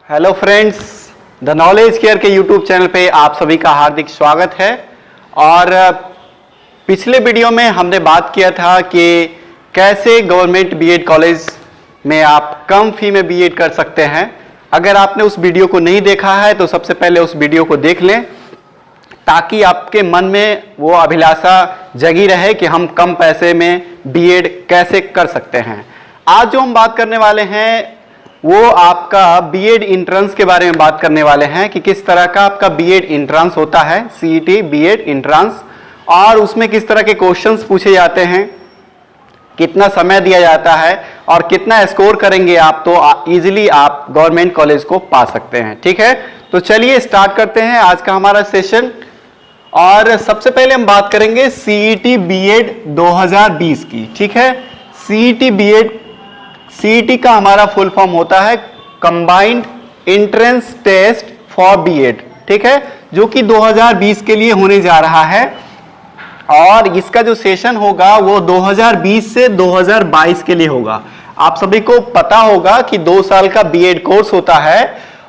Hello friends, the knowledge care के YouTube channel पे आप सभी का हार्दिक स्वागत है। और पिछले वीडियो में हमने बात किया था कि कैसे गवर्नमेंट बीएड कॉलेज में आप कम फी में बीएड कर सकते हैं। अगर आपने उस वीडियो को नहीं देखा है तो सबसे पहले उस वीडियो को देख लें, ताकि आपके मन में वो अभिलाषा जगी रहे कि हम कम पैसे में बीएड कैसे कर सकते हैं। आज जो हम बात करने वाले हैं वो आपका बीएड इंट्रेंस के बारे में बात करने वाले हैं कि किस तरह का आपका बीएड इंट्रेंस होता है, सीईटी बीएड इंट्रेंस, और उसमें किस तरह के क्वेश्चंस पूछे जाते हैं, कितना समय दिया जाता है और कितना स्कोर करेंगे आप तो इजीली आप गवर्नमेंट कॉलेज को पा सकते हैं। ठीक है, तो चलिए स्टार्ट करते हैं आज का हमारा सेशन। और सबसे पहले हम बात करेंगे सीईटी बीएड 2020 की। ठीक है, सीईटी बीएड, सीईटी का हमारा फुल फॉर्म होता है combined entrance test for BEd. ठीक है, जो कि 2020 के लिए होने जा रहा है और इसका जो सेशन होगा वो 2020 से 2022 के लिए होगा। आप सभी को पता होगा कि 2 साल का बीएड कोर्स होता है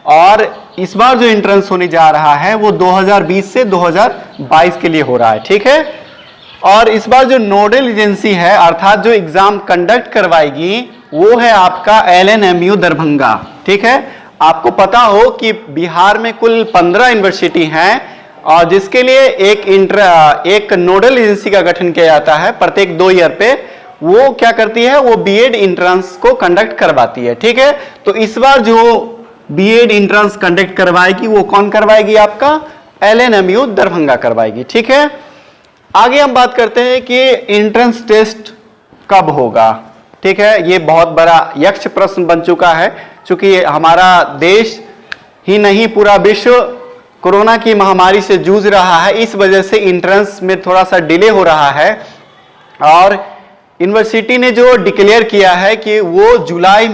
और इस बार जो एंट्रेंस होने जा रहा है वो 2020 से 2022 के लिए हो रहा है। ठीक है, और इस बार जो नोडल एजेंसी है अर्थात जो एग्जाम कंडक्ट करवाएगी वो है आपका एलएनएमयू दरभंगा। ठीक है, आपको पता हो कि बिहार में कुल 15 यूनिवर्सिटी हैं और जिसके लिए एक नोडल एजेंसी का गठन किया जाता है प्रत्येक 2 ईयर पे। वो क्या करती है, वो बीएड एंट्रेंस को कंडक्ट करवाती है। ठीक है, तो इस बार जो बीएड एंट्रेंस कंडक्ट करवाएगी वो कौन करवाएगी, आपका एलएनएमयू दरभंगा करवाएगी। ठीक है, आगे हम बात करते हैं कि एंट्रेंस टेस्ट कब होगा। ठीक है, ये बहुत बड़ा यक्ष प्रश्न बन चुका है, क्योंकि हमारा देश ही नहीं पूरा विश्व कोरोना की महामारी से जूझ रहा है। इस वजह से एंट्रेंस में थोड़ा सा डिले हो रहा है और यूनिवर्सिटी ने जो डिक्लेयर किया है कि वो जुलाई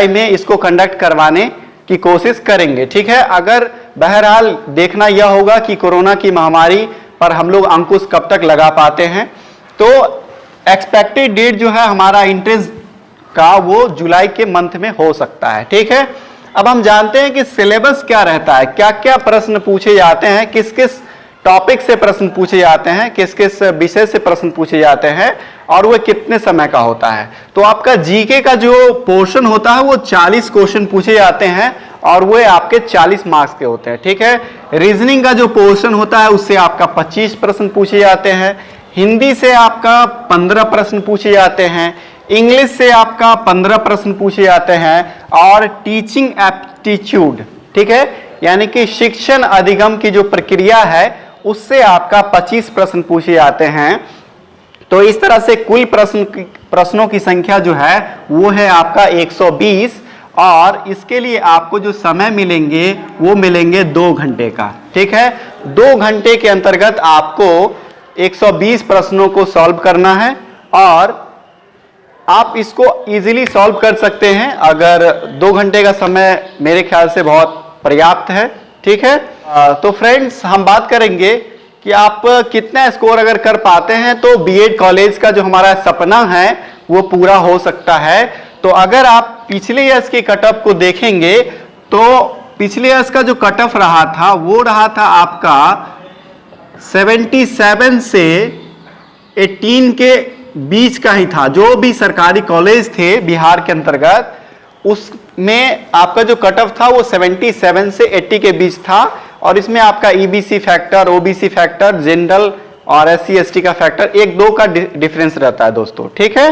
में इसको कंडक्ट करवाने की कोशिश करेंगे। ठीक है, अगर बहरहाल देखना यह होगा कि कोरोना की महामारी पर हम लोग अंकुश कब तक लगा पाते हैं। तो एक्सपेक्टेड डेट जो है हमारा एंट्रेंस का वो जुलाई के मंथ में हो सकता है। ठीक है, अब हम जानते हैं कि सिलेबस क्या रहता है, क्या क्या प्रश्न पूछे जाते हैं, किस किस टॉपिक से प्रश्न पूछे जाते हैं, किस किस विषय से प्रश्न पूछे जाते हैं और वह कितने समय का होता है। तो आपका जीके का जो पोर्शन होता है वो 40 क्वेश्चन पूछे जाते हैं और वो आपके 40 मार्क्स के होते हैं। ठीक है, रीजनिंग का जो पोर्शन होता है उससे आपका 25 प्रश्न पूछे जाते हैं, हिंदी से आपका 15 प्रश्न पूछे जाते हैं, इंग्लिश से आपका 15 प्रश्न पूछे जाते हैं और टीचिंग एप्टीट्यूड, ठीक है, यानी कि शिक्षण अधिगम की जो प्रक्रिया है उससे आपका 25 प्रश्न पूछे जाते हैं। तो इस तरह से कुल प्रश्नों की संख्या जो है वो है आपका 120 और इसके लिए आपको जो समय मिलेंगे वो मिलेंगे 2 घंटे का। ठीक है, 2 घंटे के अंतर्गत आपको 120 प्रश्नों को सॉल्व करना है और आप इसको इजीली सॉल्व कर सकते हैं। अगर 2 घंटे का समय मेरे ख्याल से बहुत पर्याप्त है। ठीक है, तो फ्रेंड्स हम बात करेंगे कि आप कितना स्कोर अगर कर पाते हैं तो बीएड कॉलेज का जो हमारा सपना है वो पूरा हो सकता है। तो अगर आप पिछले ईयर्स की कट ऑफ को देखेंगे तो पिछले ईयर्स का जो कट ऑफ रहा था वो रहा था आपका 77 से 18 के बीच का ही था। जो भी सरकारी कॉलेज थे बिहार के अंतर्गत उसमें आपका जो कट ऑफ था वो 77 से 80 के बीच था और इसमें आपका EBC factor, OBC factor, general और एससी एसटी का फैक्टर 1-2 का डिफरेंस रहता है दोस्तों। ठीक है,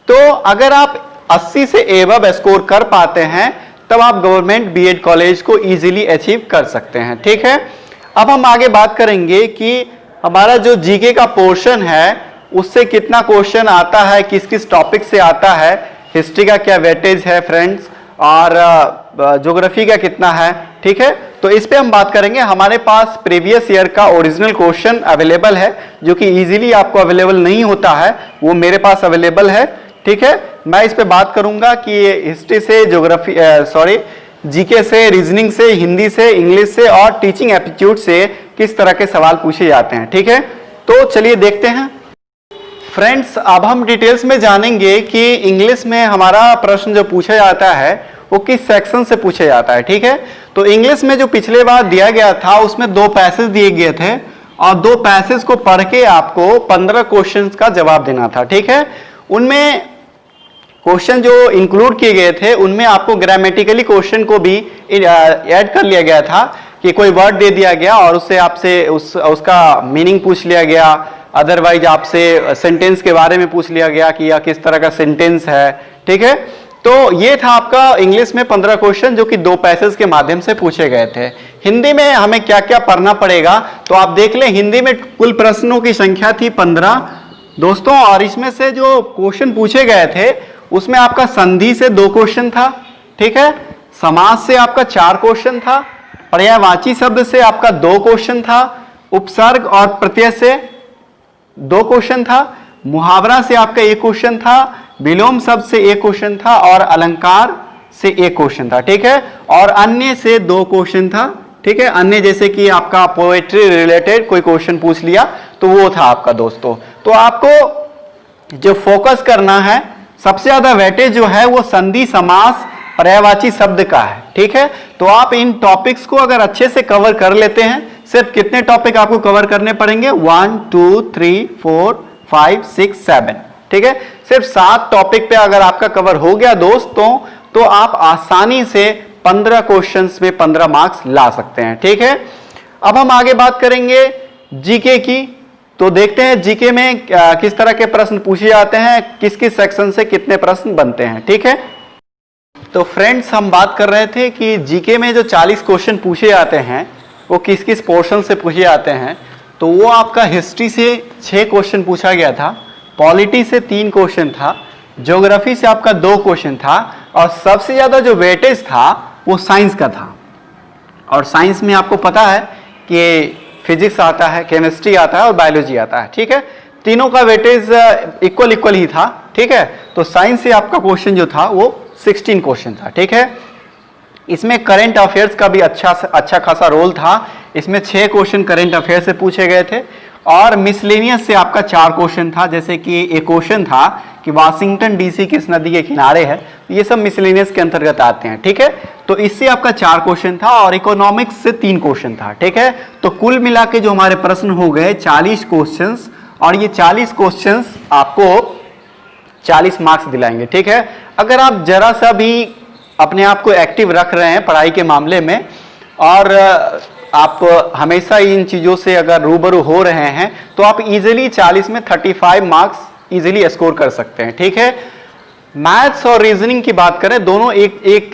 तो अगर आप 80 से एबव स्कोर कर पाते हैं तब आप गवर्नमेंट बीएड कॉलेज को इजीली अचीव कर सकते हैं। ठीक है, अब हम आगे बात करेंगे कि हमारा जो जीके का पोर्शन है उससे कितना क्वेश्चन आता है, किस किस टॉपिक से आता है, हिस्ट्री का क्या वेटेज है फ्रेंड्स और ज्योग्राफी का कितना है। ठीक है, तो इस पे हम बात करेंगे। हमारे पास प्रीवियस ईयर का ओरिजिनल क्वेश्चन अवेलेबल है जो कि इजीली आपको अवेलेबल नहीं होता है, वो मेरे पास अवेलेबल है। ठीक है, मैं इस पे बात करूंगा कि हिस्ट्री से, जीके से, रीजनिंग से, हिंदी से, इंग्लिश से और टीचिंग एप्टीट्यूड से किस तरह के सवाल पूछे जाते हैं। ठीक है, तो चलिए देखते हैं फ्रेंड्स। अब हम डिटेल्स में जानेंगे कि इंग्लिश में हमारा प्रश्न जो पूछा जाता है वो किस सेक्शन से पूछा जाता है। ठीक है, तो इंग्लिश में जो पिछले बार दिया गया था उसमें 2 पैसेज दिए गए थे और 2 पैसेज को पढ़ के आपको 15 क्वेश्चंस का जवाब देना था। ठीक है, उनमें क्वेश्चन जो इंक्लूड किए गए थे उनमें आपको ग्रामेटिकली क्वेश्चन को भी ऐड कर लिया गया था कि कोई वर्ड दे दिया गया और उससे आपसे उसका मीनिंग पूछ लिया गया, अदरवाइज आपसे सेंटेंस के बारे में पूछ लिया गया कि यह किस तरह का सेंटेंस है। ठीक है, तो ये था आपका इंग्लिश में 15 क्वेश्चन जो कि 2 पैसेज के माध्यम से पूछे गए थे। हिंदी में हमें क्या क्या पढ़ना पड़ेगा तो आप देख लें, हिंदी में कुल प्रश्नों की संख्या थी 15 दोस्तों, और इसमें से जो क्वेश्चन पूछे गए थे उसमें आपका संधि से 2 क्वेश्चन था। ठीक है, समास से आपका 4 क्वेश्चन था, पर्यायवाची शब्द से आपका 2 क्वेश्चन था, उपसर्ग और प्रत्यय से 2 क्वेश्चन था, मुहावरा से आपका 1 क्वेश्चन था, विलोम शब्द से 1 क्वेश्चन था और अलंकार से 1 क्वेश्चन था। ठीक है, और अन्य से 2 क्वेश्चन था। ठीक है, अन्य जैसे कि आपका पोएट्री रिलेटेड कोई क्वेश्चन पूछ लिया तो वो था आपका दोस्तों। तो आपको जो फोकस करना है, सबसे ज्यादा वेटेज जो है वो संधि, समास, पर्यायवाची शब्द का है। ठीक है, तो आप इन टॉपिक्स को अगर अच्छे से कवर कर लेते हैं, सिर्फ कितने टॉपिक आपको कवर करने पड़ेंगे, 1 2 3 4 5 6 7। ठीक है, सिर्फ 7 टॉपिक पे अगर आपका कवर हो गया दोस्तों तो आप आसानी से 15 क्वेश्चंस में 15 मार्क्स ला सकते हैं। ठीक है, अब हम आगे बात करेंगे जीके की। तो देखते हैं जीके में किस तरह के प्रश्न पूछे जाते हैं, किस किस सेक्शन से कितने प्रश्न बनते हैं। ठीक है, तो फ्रेंड्स हम बात कर रहे थे कि जीके में जो 40 क्वेश्चन पूछे जाते हैं वो किस किस पोर्शन से पूछे जाते हैं। तो वो आपका हिस्ट्री से 6 क्वेश्चन पूछा गया था, पॉलिटी से 3 क्वेश्चन था, ज्योग्राफी से आपका 2 क्वेश्चन था और सबसे ज्यादा जो वेटेज था वो साइंस का था। और साइंस में आपको पता है कि फिजिक्स आता है, केमिस्ट्री आता है और बायोलॉजी आता है। ठीक है, तीनों का वेटेज इक्वल ही था। ठीक है, तो साइंस से आपका क्वेश्चन जो था वो 16 क्वेश्चन था। ठीक है, इसमें करंट अफेयर्स का भी अच्छा खासा रोल था। इसमें 6 क्वेश्चन करंट अफेयर से पूछे गए थे और मिसलेनियस से आपका 4 क्वेश्चन था। जैसे कि एक क्वेश्चन था कि वाशिंगटन डीसी किस नदी के किनारे है, ये सब मिसलेनियस के अंतर्गत आते हैं। ठीक है, तो इससे आपका 4 क्वेश्चन था और इकोनॉमिक्स से 3 क्वेश्चन था। ठीक है, तो कुल मिला के जो हमारे प्रश्न हो गए 40 क्वेश्चंस, और ये 40 क्वेश्चंस आपको 40 मार्क्स दिलाएंगे। ठीक है, अगर आप जरा सा भी अपने आप को एक्टिव रख रहे हैं पढ़ाई के मामले में और आप हमेशा इन चीजों से अगर रूबरू हो रहे हैं तो आप इजीली 40 में 35 मार्क्स इजीली स्कोर कर सकते हैं। ठीक है, मैथ्स और रीजनिंग की बात करें, दोनों एक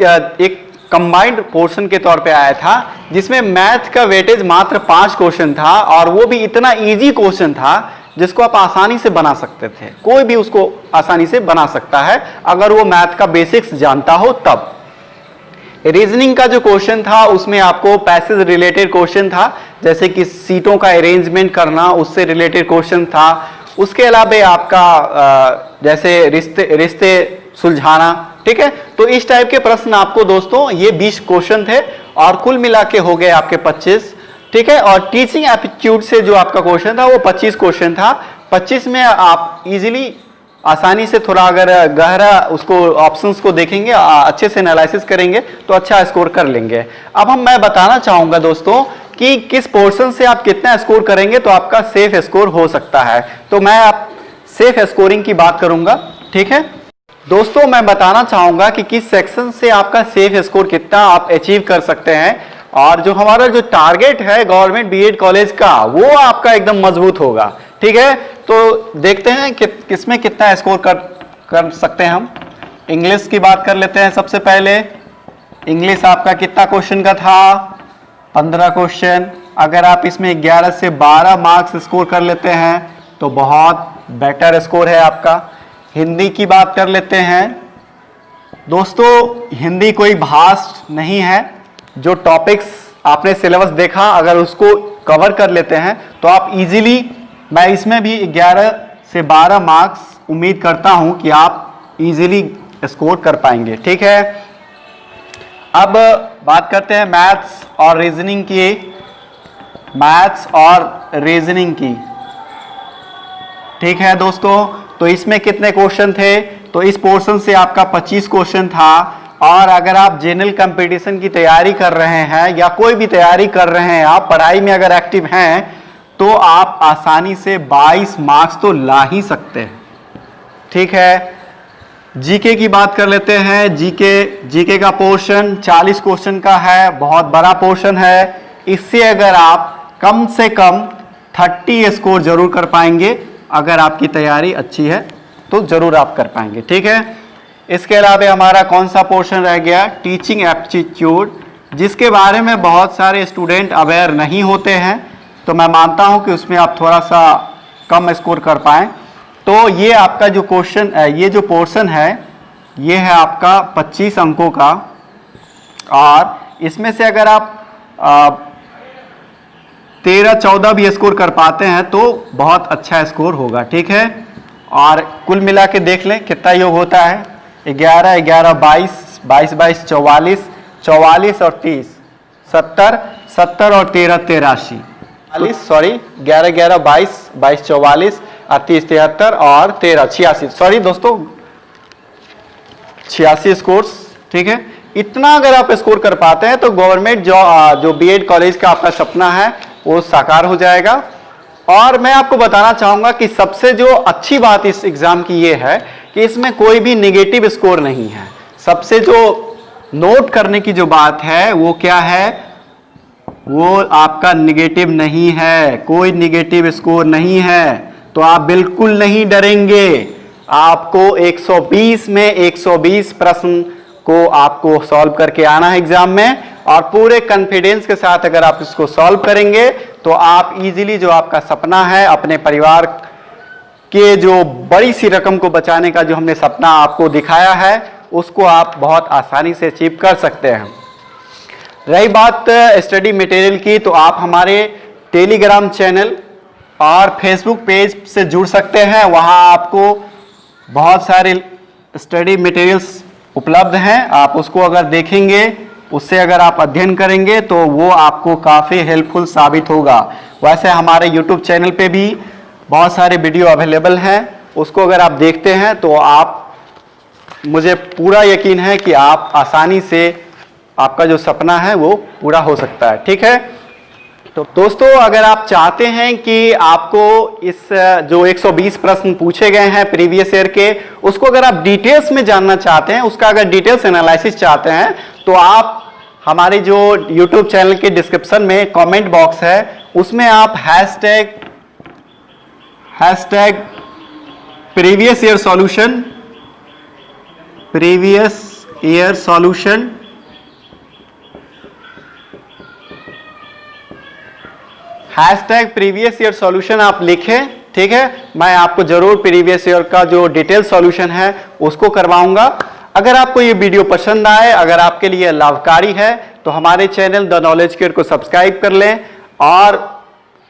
कंबाइंड पोर्शन के तौर पे आया था, जिसमें मैथ का वेटेज मात्र 5 क्वेश्चन था और वो भी इतना इजी क्वेश्चन था जिसको आप आसानी से बना सकते थे। कोई भी उसको आसानी से बना सकता है अगर वो मैथ का बेसिक्स जानता हो तब। रीजनिंग का जो क्वेश्चन था उसमें आपको पैसेज रिलेटेड क्वेश्चन था, जैसे कि सीटों का अरेंजमेंट करना, उससे रिलेटेड क्वेश्चन था। उसके अलावा आपका जैसे रिश्ते सुलझाना। ठीक है, तो इस टाइप के प्रश्न आपको दोस्तों ये 20 क्वेश्चन थे और कुल मिला के हो गए आपके 25। ठीक है, और टीचिंग एप्टीट्यूड से जो आपका क्वेश्चन था वो 25 क्वेश्चन था। 25 में आप इजीली आसानी से थोड़ा अगर गहरा उसको ऑप्शंस को देखेंगे, अच्छे से एनालिसिस करेंगे तो अच्छा स्कोर कर लेंगे। अब मैं बताना चाहूंगा दोस्तों कि किस पोर्शन से आप कितना स्कोर करेंगे तो आपका सेफ स्कोर हो सकता है। तो मैं आप सेफ स्कोरिंग की बात करूंगा। ठीक है दोस्तों, मैं बताना चाहूंगा कि किस सेक्शन से आपका सेफ स्कोर कितना आप अचीव कर सकते हैं, और जो हमारा जो टारगेट है गवर्नमेंट बीएड कॉलेज का वो आपका एकदम मजबूत होगा। ठीक है, तो देखते हैं कि किसमें कितना स्कोर कर सकते हैं हम। इंग्लिश की बात कर लेते हैं। सबसे पहले इंग्लिश आपका कितना क्वेश्चन का था, 15 क्वेश्चन। अगर आप इसमें 11 से 12 मार्क्स स्कोर कर लेते हैं तो बहुत बेटर स्कोर है आपका। हिंदी की बात कर लेते हैं दोस्तों। हिंदी कोई भास्ट नहीं है, जो टॉपिक्स आपने सिलेबस देखा अगर उसको कवर कर लेते हैं तो आप इजीली, मैं इसमें भी 11 से 12 मार्क्स उम्मीद करता हूं कि आप इजीली स्कोर कर पाएंगे। ठीक है, अब बात करते हैं मैथ्स और रीजनिंग की। मैथ्स और रीजनिंग की, ठीक है दोस्तों, तो इसमें कितने क्वेश्चन थे, तो इस पोर्शन से आपका 25 क्वेश्चन था और अगर आप जनरल कंपटीशन की तैयारी कर रहे हैं या कोई भी तैयारी कर रहे हैं, आप पढ़ाई में अगर एक्टिव हैं, तो आप आसानी से 22 मार्क्स तो ला ही सकते हैं। ठीक है, जीके की बात कर लेते हैं। जीके का पोर्शन 40 क्वेश्चन का है, बहुत बड़ा पोर्शन है। इससे अगर आप कम से कम 30 स्कोर जरूर कर पाएंगे। अगर आपकी तैयारी अच्छी है तो जरूर आप कर पाएंगे। ठीक है, इसके अलावा हमारा कौन सा पोर्शन रह गया? टीचिंग एप्टीट्यूड, जिसके बारे में बहुत सारे स्टूडेंट अवेयर नहीं होते हैं, तो मैं मानता हूं कि उसमें आप थोड़ा सा कम स्कोर कर पाएं। तो ये आपका जो क्वेश्चन, ये जो पोर्शन है, ये है आपका 25 अंकों का, और इसमें से अगर आप 13-14 भी स्कोर कर पाते हैं तो बहुत अच्छा स्कोर होगा। ठीक है, और कुल मिला के देख लें कितना योग होता है। 11, 11, 22, 22, 22, 44, 44 और 30, 70, 70 और 13, 83, 11, 11, 22, 22, 44 और 30, 73 और 13, 86, सॉरी दोस्तों 86 स्कोर्स। ठीक है, इतना अगर आप स्कोर कर पाते हैं तो गवर्नमेंट जो बीएड कॉलेज का आपका सपना है वो साकार हो जाएगा। और मैं आपको बताना चाहूंगा कि सबसे जो अच्छी बात इस एग्जाम की ये है कि इसमें कोई भी नेगेटिव स्कोर नहीं है। सबसे जो नोट करने की जो बात है वो क्या है, वो आपका नेगेटिव नहीं है, कोई नेगेटिव स्कोर नहीं है। तो आप बिल्कुल नहीं डरेंगे। आपको 120 में 120 प्रश्न को आपको सॉल्व करके आना है एग्जाम में, और पूरे कॉन्फिडेंस के साथ अगर आप इसको सॉल्व करेंगे तो आप इजीली जो आपका सपना है, अपने परिवार के जो बड़ी सी रकम को बचाने का जो हमने सपना आपको दिखाया है, उसको आप बहुत आसानी से अचीव कर सकते हैं। रही बात स्टडी मटेरियल की, तो आप हमारे टेलीग्राम चैनल और फेसबुक पेज से जुड़ सकते हैं। वहां आपको बहुत सारे स्टडी मटेरियल्स उपलब्ध हैं। आप उसको अगर देखेंगे, उससे अगर आप अध्ययन करेंगे तो वो आपको काफ़ी हेल्पफुल साबित होगा। वैसे हमारे YouTube चैनल पे भी बहुत सारे वीडियो अवेलेबल हैं, उसको अगर आप देखते हैं तो मुझे पूरा यकीन है कि आप आसानी से आपका जो सपना है वो पूरा हो सकता है। ठीक है, तो दोस्तों अगर आप चाहते हैं कि आपको इस जो 120 प्रश्न पूछे गए हैं प्रीवियस ईयर के, उसको अगर आप डिटेल्स में जानना चाहते हैं, उसका अगर डिटेल्स एनालिसिस चाहते हैं, तो आप हमारे जो YouTube चैनल के डिस्क्रिप्शन में कमेंट बॉक्स है, उसमें आप hashtag previous year solution hashtag previous year solution आप लिखें। ठीक है, मैं आपको जरूर प्रीवियस ईयर का जो डिटेल सॉल्यूशन है उसको करवाऊंगा। अगर आपको ये वीडियो पसंद आए, अगर आपके लिए लाभकारी है, तो हमारे चैनल द नॉलेज केयर को सब्सक्राइब कर लें और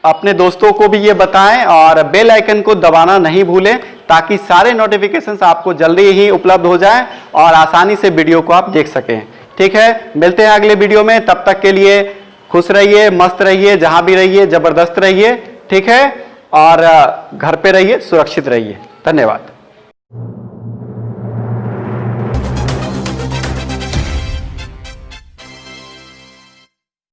अपने दोस्तों को भी ये बताएं, और बेल आइकन को दबाना नहीं भूलें, ताकि सारे नोटिफिकेशंस आपको जल्दी ही उपलब्ध हो जाएं और आसानी से वीडियो को आप देख सकें। ठीक है, मिलते हैं अगले वीडियो में। तब तक के लिए खुश रहिए, मस्त रहिए, जहां भी रहिए जबरदस्त रहिए। ठीक है, और घर पे रहिए, सुरक्षित रहिए। धन्यवाद।